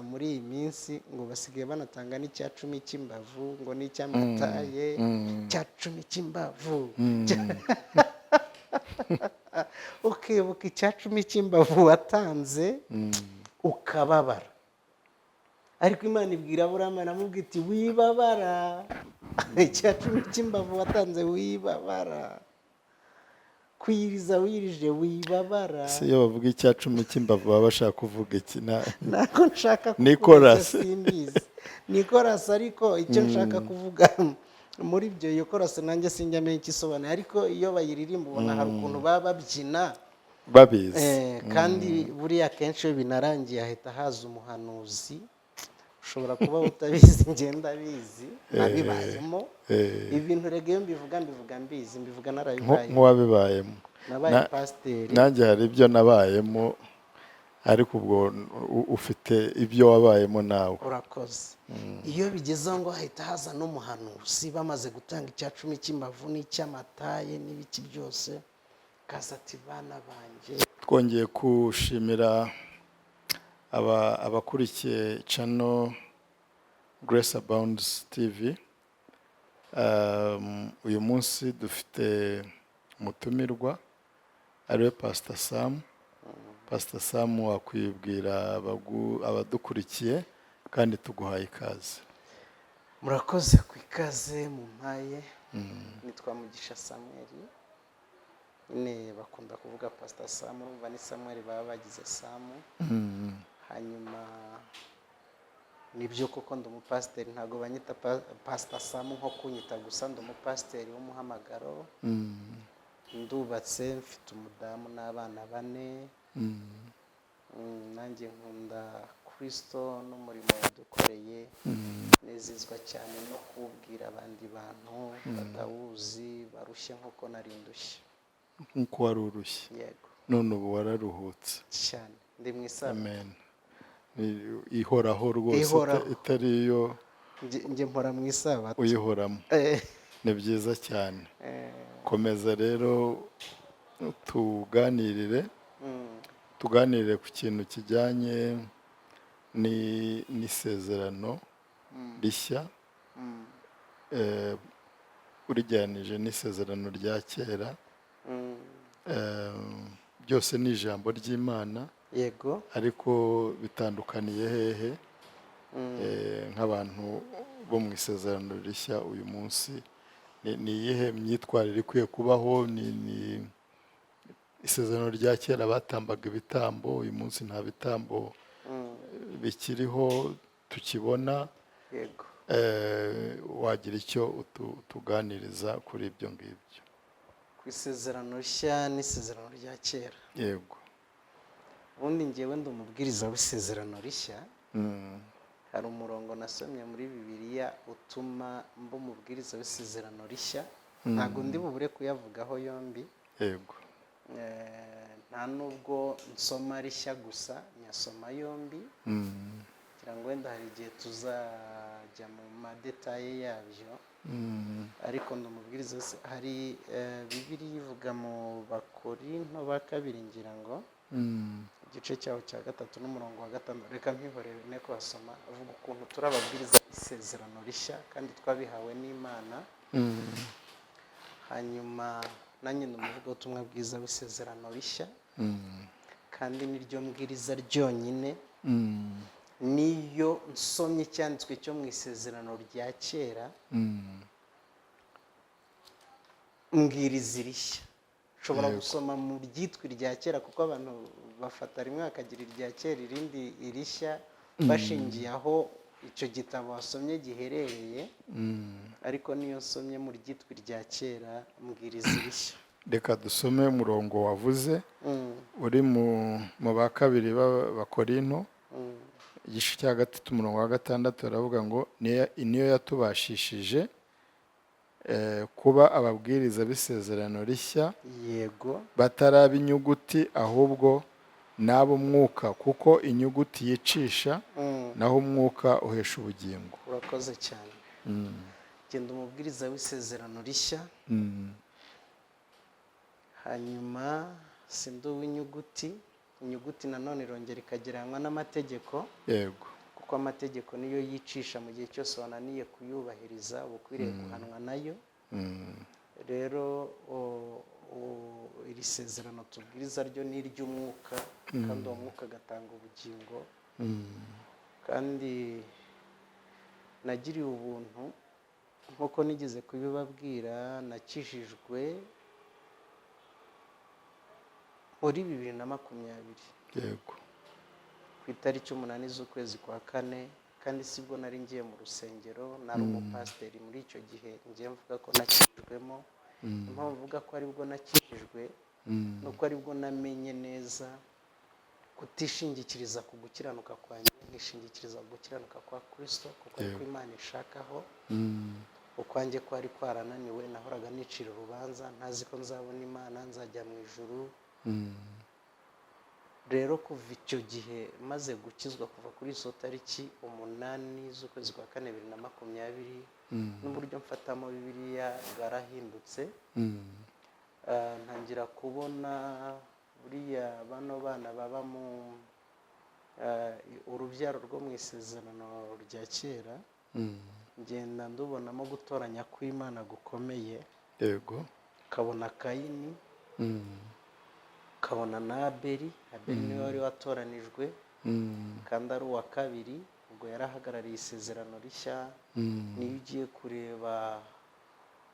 muri iyi minsi ngo basigaye banatanga n'icya 10 cy'imbavu ngo n'icy'amataye cya 10 cy'imbavu ukibuka icya 10 cy'imbavu watanze ukababara, ariko Imana ibwira Aburahamu aramubwira iti wibabara, icya 10 cy'imbavu watanze wibabara, kwiriza wirije wibabara. Si iyo bavuga icya 10 cy'imbavu baba bashaka kuvuga iki? Nako nshaka kuvuga simbizi ni chorus, ariko icyo nshaka kuvuga muri ibyo iyo chorus nanjye sinjya menya ikisobanuye, ariko iyo bayiririmba ubona hari ukuntu baba babyina babizi. kandi buriya kenshi iyo binarangiye ahita haza umuhanuzi, ushobora kuba utabizi ngenda bizi nabibayemo ibintu rege iyo mbivuga mbizi, mbivuga narabibaye nk'uwabibayemo. nabaye pasiteri nanjye hari ibyo nabayemo, ariko ubwo ufite ibyo wabayemo nawe. urakoze. Iyo bigezeho ngo hahita haza n'umuhanuzi bamaze gutanga icya 10 cy'imbavu n'icy'amataye n'ibiki byose, kaza ati bana banjye. Twongeye gushimira abakurikiye channel Grace Abounds TV. Uyu munsi dufite umutumirwa ariwe Pastor Sam. Pastor Sam wakwibwira abadukurikiye kandi tuguhaye ikaze. Murakoze ku ikaze mu mpaye. Nitwa Mugisha Samuel, nyine bakunda kuvuga Pastor Sam, urumva ni Samuel baba bagize Sam. Hanyuma nibyo koko ndi umupasiteri, ntago banyita Pastor Sam nko kunyita gusa, ndi umupasiteri w'umuhamagaro. Ndubatse, mfite umudamu n'abana 4. Nanjye nkunda Kristo n'umurimo yadukoreye, nezezwa cyane no kubwira abandi bantu batawuzi barushye nk'uko nari ndushye. Nk'uko wari urushye. Yego. None ubu wararuhutse cyane, ndi mu isabato. Amen. Ihoraho rwose, itari iyo njye mpora mu isabato uyihoramo. Ni byiza cyane. Komeza rero tuganirire ku kintu kijyanye n'isezerano rishya, urijyanije n'isezerano rya kera. Byose ni ijambo ry'Imana. Yego. Ariko bitandukaniye hehe? Nk'abantu bo mu isezerano rishya uyu munsi ni iyihe myitwarire ikwiye kubaho? Ni isezerano rya kera batambaga ibitambo, uyu munsi nta bitambo bikiriho tukibona. Yego. Wagira icyo utuganiriza kuri ibyo ngibyo? Ku isezerano rishya n'isezerano rya kera. Yego. Ubundi njyewe ndi umubwiriza w'isezerano rishya. Hari umurongo nasomye muri Bibiliya utuma mba umubwiriza w'isezerano rishya. Ntago ndi bubure kuyavugaho yombi. Yego. Nta nubwo nsoma rishya gusa, nyasoma yombi. Kugira ngo wenda hari igihe tuzajya mu madetaye yabyo. Ariko ndi umubwiriza wese. Hari Bibiliya ivuga mu Bakorinto ba 2 ngira ngo igice cyaho cya 3 n'umurongo wa 5. Reka mpihorere ne kwasoma, avuga ukuntu turababwiriza isezerano rishya kandi twabihawe n'Imana. Hanyuma nanjye ndumuvuga ubutumwa bwiza w'isezerano rishya, kandi niryo mbwiriza ryonyine. Niyo nsomye icyanditswe cyo mu isezerano rya kera, mbwiriza rishya. Ushobora gusoma mu ryitwa irya kera, kuko abantu bafata rimwe akagira irya kera irindi irishya bashingiye aho icyo gitabo wasomye giherereye. Ariko niyo nsomye mu ryitwa irya kera, mbwiriza rishya. Reka dusome umurongo wavuze uri mu ba 2 b'Abakorinto, igice cya 3 umurongo wa 6. Aravuga ngo niyo yatubashishije kuba ababwiriza b'isezerano rishya. Yego. Bataraba inyuguti ahubwo nabo umwuka, kuko inyuguti yicisha naho umwuka uhesha ubugingo. Urakoze cyane. Genda umubwiriza w'isezerano rishya. Hanyuma sindi uw'inyuguti. Inyuguti nanone irongera ikagereranywa n'amategeko. Yego. kuko amategeko niyo yicisha mu gihe cyose wananiye kuyubahiriza uba ukwiriye guhanwa nayo. Rero iri sezerano tubwiriza ryo ni iry'umwuka, kandi uwo mwuka agatanga ubugingo. Kandi nagiriye ubuntu nk'uko nigeze kubibabwira, nakijijwe muri 2020. Yego. Ku itariki 8 z'ukwezi kwa 4, kandi sibwo nari ngiye mu rusengero, nari umupasiteri muri icyo gihe, ngiye mvuga ko nakijijwemo. Impamvu mvuga ko aribwo nakijijwe nuko aribwo namenye neza kutishingikiriza ku gukiranuka kwanjye, nkishingikiriza ku gukiranuka kwa Kristo, kuko ariko Imana ishakaho. Ukwanjye kwari kwarananiwe, nahoraga nicira urubanza ntazi ko nzabona Imana, nzajya mu ijuru. Rero kuva icyo gihe maze gukizwa, kuva kuri izo tariki 8 z'ukwezi kwa 4 2020, n'uburyo mfatamo Bibiliya bwarahindutse. Ntangira kubona buriya bano bana baba mu urubyaro rwo mu isezerano rya kera, ngenda ndubonamo gutoranya kw'Imana gukomeye. Yego. Kabona Kayini, kabona na Abeli. Abeli niwe wari watoranijwe, kandi ari uwa kabiri, ubwo yarahagarariye isezerano rishya. Niyo ugiye kureba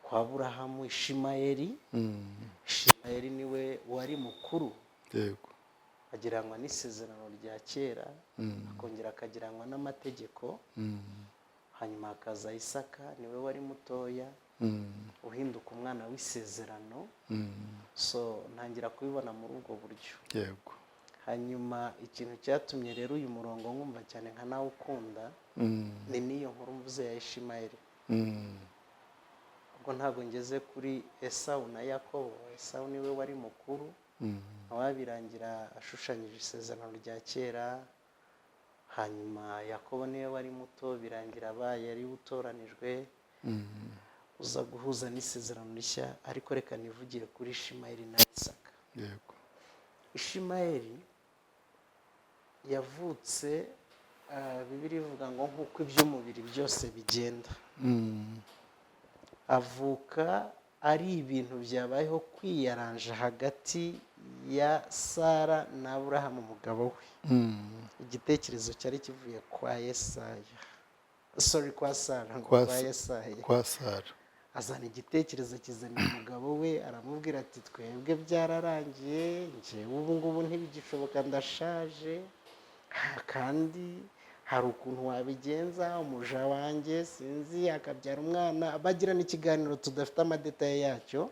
kwa Aburahamu, Ishimayeli niwe wari mukuru. Yego. Agiranwa n'isezerano rya kera, akongera akagiranwa n'amategeko. Hanyuma hakaza Isaka, niwe wari mutoya, uhinduka umwana w'isezerano. So ntangira kubibona muri ubwo buryo. Yego. Hanyuma ikintu cyatumye rero uyu murongo nkumva cyane nka nawe ukunda, ni niyo nkuru mvuze ya Ishimayeli. Ubwo ntabwo ngeze kuri Esawu na Yakobo. Esawu niwe wari mukuru, nawe birangira ashushanyije isezerano rya kera. Hanyuma Yakobo niwe wari muto, birangira abaye yari utoranijwe uza guhuza n'isezerano rishya. Ariko reka nivugire kuri Ishimayeli na Isaka. Yego. Ishimayeli yavutse, Bibiliya ivuga ngo nk'uko iby'umubiri byose bigenda. Avuka ari ibintu byabayeho kwiyaranja hagati ya Sara na Aburahamu umugabo we. Igitekerezo cyari kivuye kwa Sara, kwa Yesaya. Kwa Sara. Azana igitekerezo kizanira umugabo we, aramubwira ati twebwe byararangiye, njyewe ubu ngubu ntibigishoboka, ndashaje, kandi hari ukuntu wabigenza, umuja wanjye sinzi akabyara umwana. Bagirana ikiganiro tudafite amadetaye yacyo.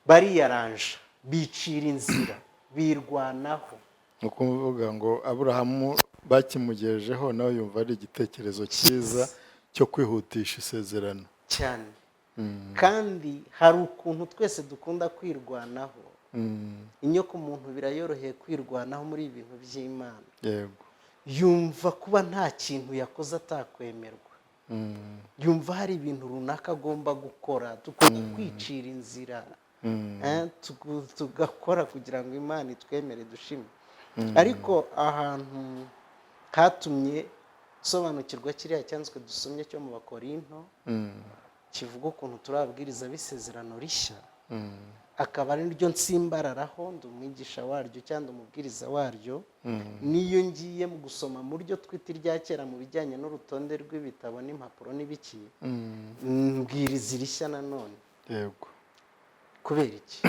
Bariyaranja, bicira inzira, birwanaho. Ni ukuvuga ngo Aburahamu bakimugejejeho nawe yumva ari igitekerezo cyiza cyo kwihutisha isezerano cyane. Kandi hari ukuntu twese dukunda kwirwanaho. Inyoko umuntu birayoroheye kwirwanaho muri ibintu by'Imana. Yego. Yumva kuba nta kintu yakoze atakwemerwa. Yumva hari ibintu runaka agomba gukora, tugomba kwicira inzira, tugakora kugira ngo Imana itwemere dushime. Ariko ahantu hatumye sobanukirwa kiriya cyanditswe dusomye cyo mu Bakorinto, kivuga ukuntu turabwiriza b'isezerano rishya, akaba ari ryo nsimbararaho, ndi umwigisha waryo cyangwa umubwiriza waryo. Niyo ngiye mu gusoma mu ryo twita irya kera mu bijyanye n'urutonde rw'ibitabo n'impapuro n'ibiki, mbwiriza irishya nanone. Yego. Kubera iki?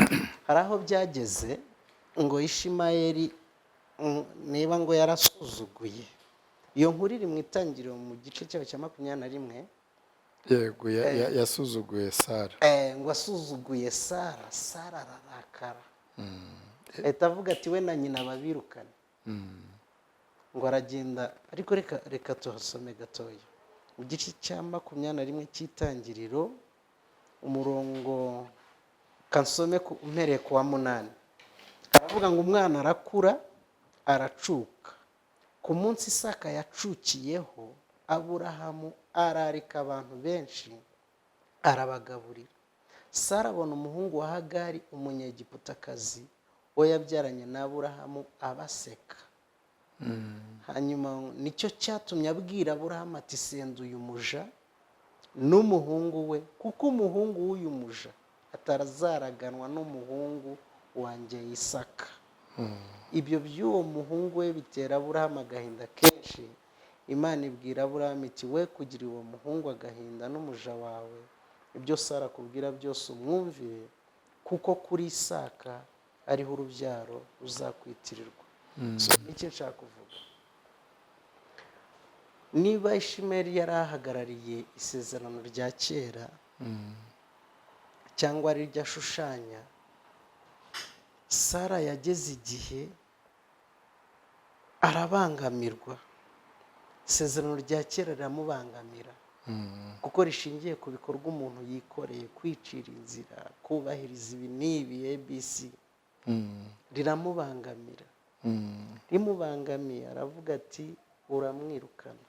Hari aho byageze ngo Ishimayeli niba ngo yarasuzuguye. Iyo nkuru iri mu Itangiriro mu gice cyayo cya 21. Yego. Yasuzuguye Sara. Ngo asuzuguye Sara. Sara ararakara, ahita avuga ati we na nyina babirukane. Ngo aragenda. Ariko reka tuhasome gatoya mu gice cya 21 cy'Itangiriro, umurongo kansome umpereye ku wa 8. Aravuga ngo umwana arakura, aracuka. Ku munsi Isaka yacukiyeho, Aburahamu ararika abantu benshi, arabagaburira. Sara abona umuhungu wa Hagari umunyegiputakazi, we yabyaranye na Aburahamu, abaseka. hanyuma nicyo cyatumye abwira Aburahamu ati senda uyu muja n'umuhungu we, kuko umuhungu w'uyu muja atazaraganwa n'umuhungu wanjye Isaka. Ibyo by'uwo muhungu we bitera Aburahamu agahinda kenshi. Imana ibwira Aburahamu iti we kugira uwo muhungu agahinda n'umuja wawe, ibyo Sara akubwira byose umwumvire, kuko kuri Isaka ariho urubyaro ruzakwitirirwa. Nicyo nshaka kuvuga, niba Ishimeli yari ahagarariye isezerano rya kera cyangwa ari ryo ashushanya, Sara yageze igihe arabangamirwa. Isezerano rya kera riramubangamira kuko rishingiye ku bikorwa umuntu yikoreye, kwicira inzira, kubahiriza ibi n'ibi ABC, riramubangamira. Rimubangamiye aravuga ati uramwirukana,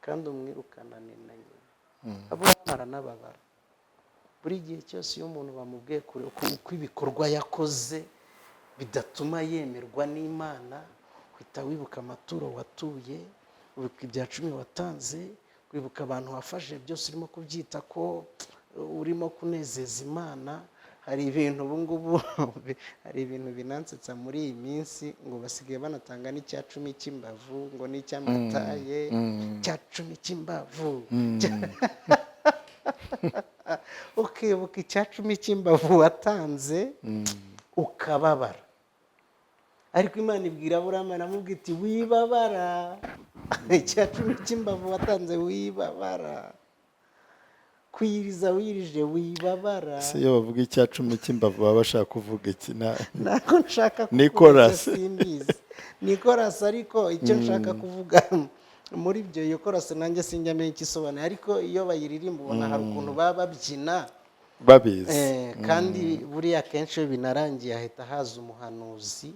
kandi umwirukana ni na nyina. Aburahamu aranababara. Buri gihe cyose iyo umuntu bamubwiye kure uko ibikorwa yakoze bidatuma yemerwa n'Imana, uhita wibuka amaturo watuye, wibuka ibya 10 watanze, wibuka abantu wafashe, byose urimo kubyita ko urimo kunezeza Imana. Hari ibintu ubu ngubu hari ibintu binansetsa muri iyi minsi, ngo basigaye banatanga n'icya 10 cy'imbavu, ngo n'icy'amataye, cya 10 cy'imbavu. Ukibuka icya 10 cy'imbavu watanze ukababara, ariko Imana ibwira Aburahamu aramubwira iti wibabara. Icya 10 cy'imbavu watanze wibabara, kwiriza wirije wibabara. Se iyo bavuga icya 10 cy'imbavu baba bashaka kuvuga iki? Nako nshaka kuvuga simbizi, ni chorus, ariko icyo nshaka kuvuga muri ibyo, iyo chorus nanjye sinjya menya ikisobanuro, ariko iyo bayiririmba ubona hari ukuntu baba babyina babizi. kandi buriya kenshi iyo binarangiye ahita haza umuhanuzi.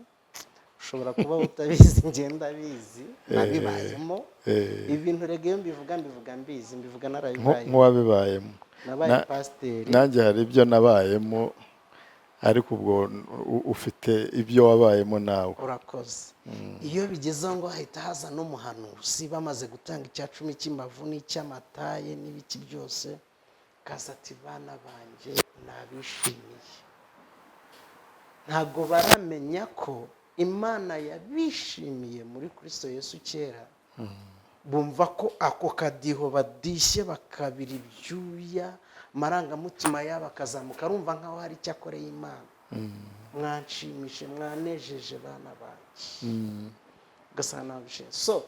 Ushobora kuba utabizi, ngenda bizi, nabibayemo. Ibintu rege iyo mbivuga mbizi, mbivuga narabibaye nk'uwabibayemo. Nabaye pasiteri, nanjye hari ibyo nabayemo, ariko ubwo ufite ibyo wabayemo nawe. urakoze. Iyo bigezeho ngo hahita haza n'umuhanuzi, bamaze gutanga icya 10 cy'imbavu n'icy'amataye n'ibiki byose, kaza ati bana banjye nabishimiye. Ntabwo baramenya ko Imana yabishimiye muri Kristo Yesu kera. Bumva ko ako kadiho badishye bakabira ibyuya, amarangamutima yabo akazamuka, arumva nkaho hari icyo akoreye Imana. Mwanshimishe, mwanejeje bana banjye. Gasana nabishimiye. So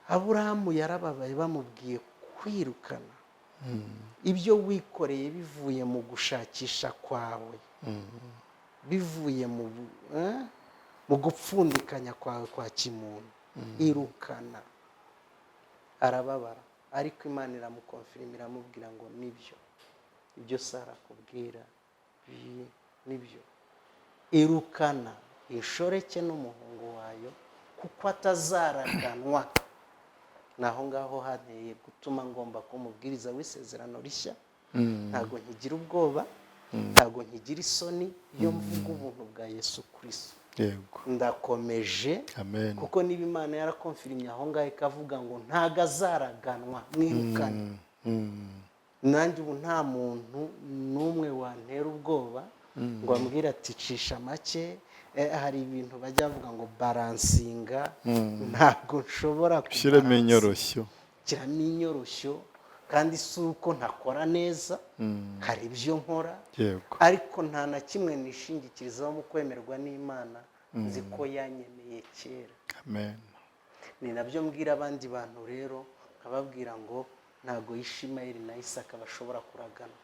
Aburahamu yarababaye bamubwiye kwirukana ibyo wikoreye bivuye mu gushakisha kwawe, bivuye mu gupfundikanya kwawe kwa kimuntu. Irukana. Arababara, ariko Imana iramukonfirima, iramubwira ngo nibyo, ibyo Sara akubwira nibyo. Irukana inshoreke n'umuhungu wayo, kuko atazaraganwa. Naho ngaho hanteye gutuma ngomba kumubwiriza w'isezerano rishya. Ntago nkigira ubwoba, ntago nkigira isoni iyo mvuga ubuntu bwa Yesu Kristo. Yego. Ndakomeje. Amen. Kuko niba Imana yarakonfirimye aho ngaho ikavuga ngo ntago azaraganwa, mwirukane. Nanjye ubu nta muntu n'umwe wantera ubwoba ngo ambwira ati cisha make. Hari ibintu bajya bavuga ngo baransinga, ntabwo nshobora gushyiramo inyoroshyo. Kiramo inyoroshyo, kandi si uko ntakora neza, hari ibyo nkora. Yego. Ariko nta na kimwe nishingikirizaho mu kwemerwa n'Imana, nzi ko yanyeneye kera. Amen. Ni nabyo mbwira abandi bantu rero, nkababwira ngo ntago Ishimeli na Isaka bashobora kuragana.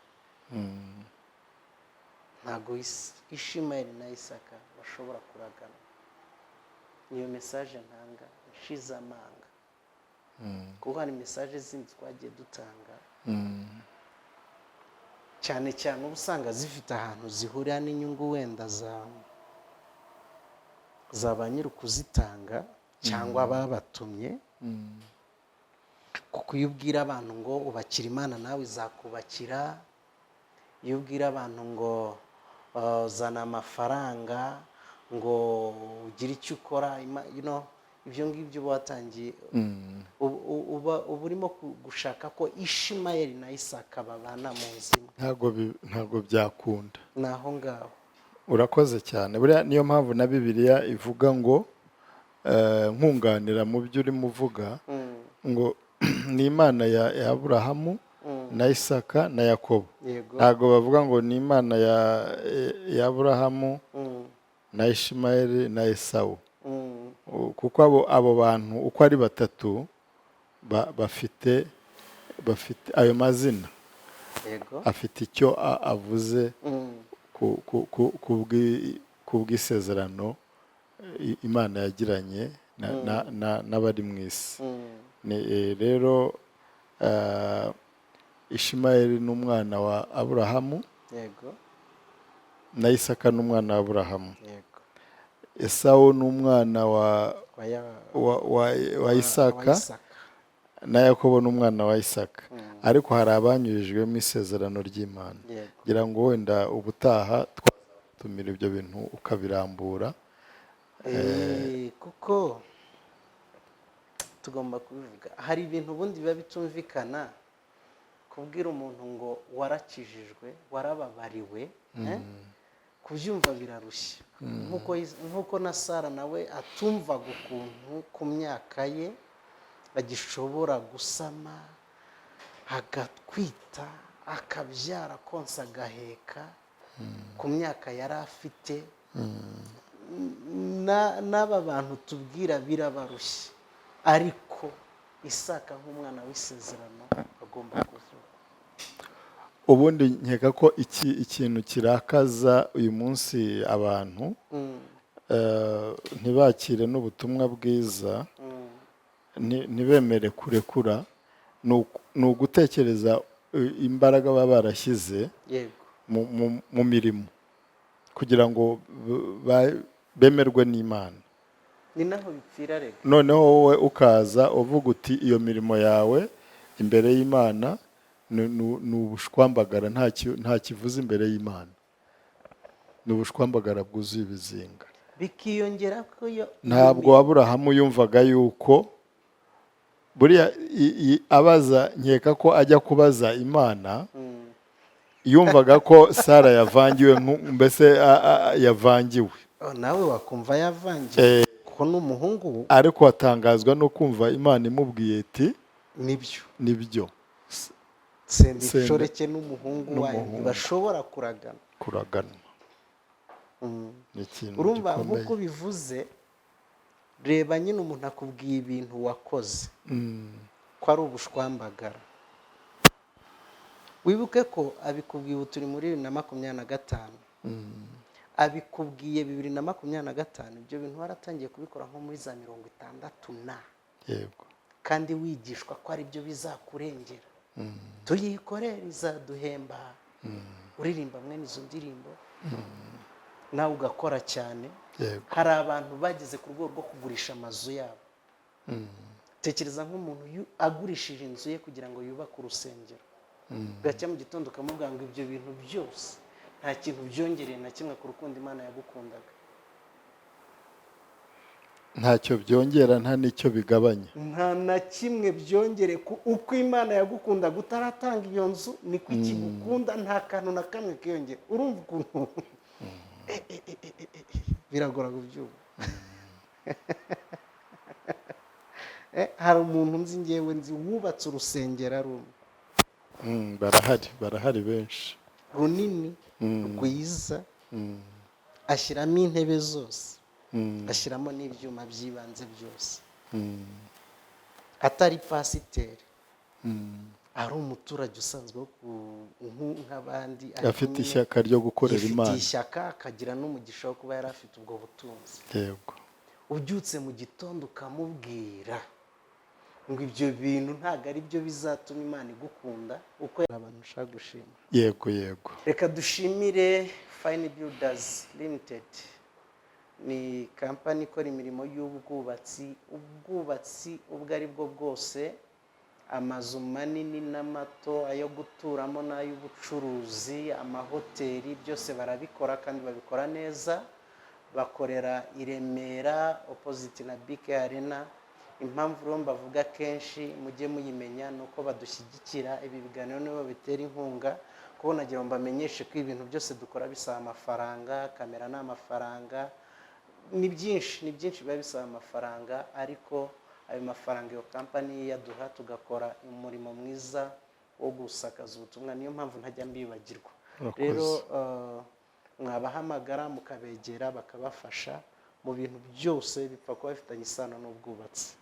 Ntago Ishimeli na Isaka bashobora kuragana. Niyo message ntanga, nshize amanga. Kuko hari message zindi twagiye dutanga, cyane cyane ubusanga zifite ahantu zihurira n'inyungu wenda za ba nyiri kuzitanga cyangwa babatumye. Kuko iyo ubwira abantu ngo ubakira Imana nawe izakubakira, iyo ubwira abantu ngo zana amafaranga ngo ugire icyo ukora ibyo ngibyo uba watangiye uba urimo gushaka ko Ishimayeli na Isaka babana mu nzima. ntabwo byakunda. ni aho ngaho. Urakoze cyane. Buriya niyo mpamvu na Bibiliya ivuga ngo nkunganira mu byo urimo uvuga ngo ni Imana ya Aburahamu na Isaka na Yakobo. Ntabwo bavuga ngo ni Imana ya Aburahamu na Ishimayeli na Esawu. Kuko abo bantu uko ari batatu bafite ayo mazina, afite icyo avuze ku bw'isezerano Imana yagiranye n'abari mu isi. Rero Ishimayeli ni umwana wa Aburahamu, na Isaka ni umwana wa Aburahamu. Esawu ni umwana wa Isaka, na Yakobo ni umwana wa Isaka. Ariko hari abanyujijwemo isezerano ry'Imana. Ngira ngo wenda ubutaha twatumira ibyo bintu ukabirambura, kuko tugomba kubivuga. Hari ibintu ubundi biba bitumvikana kubwira umuntu ngo warakijijwe, warababariwe, kubyumva birarushya. Nkuko na Sara nawe atumvaga ukuntu ku myaka ye agishobora gusama, agatwita, akabyara, konsa, agaheka ku myaka yari afite. N'aba bantu tubwira birabarushya, ariko Isaka nk'umwana w'isezerano agomba kuvuga. Ubundi nkeka ko ikintu kirakaza uyu munsi abantu ntibakire n'ubutumwa bwiza, ntibemere kurekura, ni ugutekereza imbaraga baba barashyize mu mirimo kugira ngo bemerwe n'Imana. Ni naho bipfira rero. Noneho wowe ukaza uvuga uti iyo mirimo yawe imbere y'Imana ni ubushwambagara, nta kivuze imbere y'Imana, ni ubushwambagara bwuzuye ibizinga. Bikiyongera ko ntabwo Aburahamu yumvaga yuko buriya abaza, nkeka ko ajya kubaza Imana, yumvaga ko Sara yavangiwe, mbese yavangiwe. Nawe wakumva yavangiwe kuko n'umuhungu. Ariko atangazwa no kumva Imana imubwiye iti nibyo Sendishoreke n'umuhungu wayo ntibashobora kuraganwa. Urumva nk'uko bivuze, reba nyine umuntu akubwiye ibintu wakoze ko ari ubushwambagara. Wibuke ko abikubwiye ubu turi muri 2025, abikubwiye 2025, ibyo bintu waratangiye kubikora nko muri za 60 yego, kandi wigishwa ko ari byo bizakurengera. Tuyikorere izaduhemba, uririmba mwene izo ndirimbo, nawe ugakora cyane. Hari abantu bageze ku rwego rwo kugurisha amazu yabo. Tekereza nk'umuntu agurishije inzu ye kugira ngo yubake urusengero, gacya mu gitondo ukamubwira ngo ibyo bintu byose nta kintu byongereye na kimwe ku rukundo Imana yagukundaga. Ntacyo byongera, nta n'icyo bigabanya, nta na kimwe byongere. Uko Imana yagukundaga utaratanga iyo nzu niko ikigukunda, nta kantu na kamwe kiyongera. Urumva ukuntu biragora kubyumva. Hari umuntu nzi ngewe nzi wubatse urusengero rumwe. barahari benshi, runini rwiza, ashyiramo intebe zose, ashyiramo n'ibyuma by'ibanze byose, atari pasiteri, ari umuturage usanzwe nk'abandi, afite ishyaka ryo gukorera Imana, afite ishyaka, akagira n'umugisha wo kuba yari afite ubwo butunzi. Yego. Ubyutse mu gitondo ukamubwira ngo ibyo bintu ntabwo ari byo bizatuma Imana igukunda, uko abantu ushaka gushima. Yego. Reka dushimire Fine Builders Limited. Ni kampani ikora imirimo y'ubwubatsi, ubwo ari bwo bwose, amazu manini n'amato, ayo guturamo n'ay'ubucuruzi, amahoteli, byose barabikora kandi babikora neza. bakorera i Remera opposite na BK Arena. Impamvu rero mbavuga kenshi mujye muyimenya ni uko badushyigikira, ibi biganiro nibo bitera inkunga, kuko nagira ngo mbamenyeshe ko ibintu byose dukora bisaba amafaranga, kamera ni amafaranga, ni byinshi biba bisaba amafaranga, ariko ayo mafaranga iyo kampani yaduha tugakora umurimo mwiza wo gusakaza ubutumwa, niyo mpamvu ntajya mbibagirwa. Rero mwabahamagara mukabegera bakabafasha mu bintu byose bipfa kuba bifitanye isano n'ubwubatsi.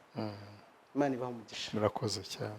Imana ibahe umugisha. Murakoze cyane.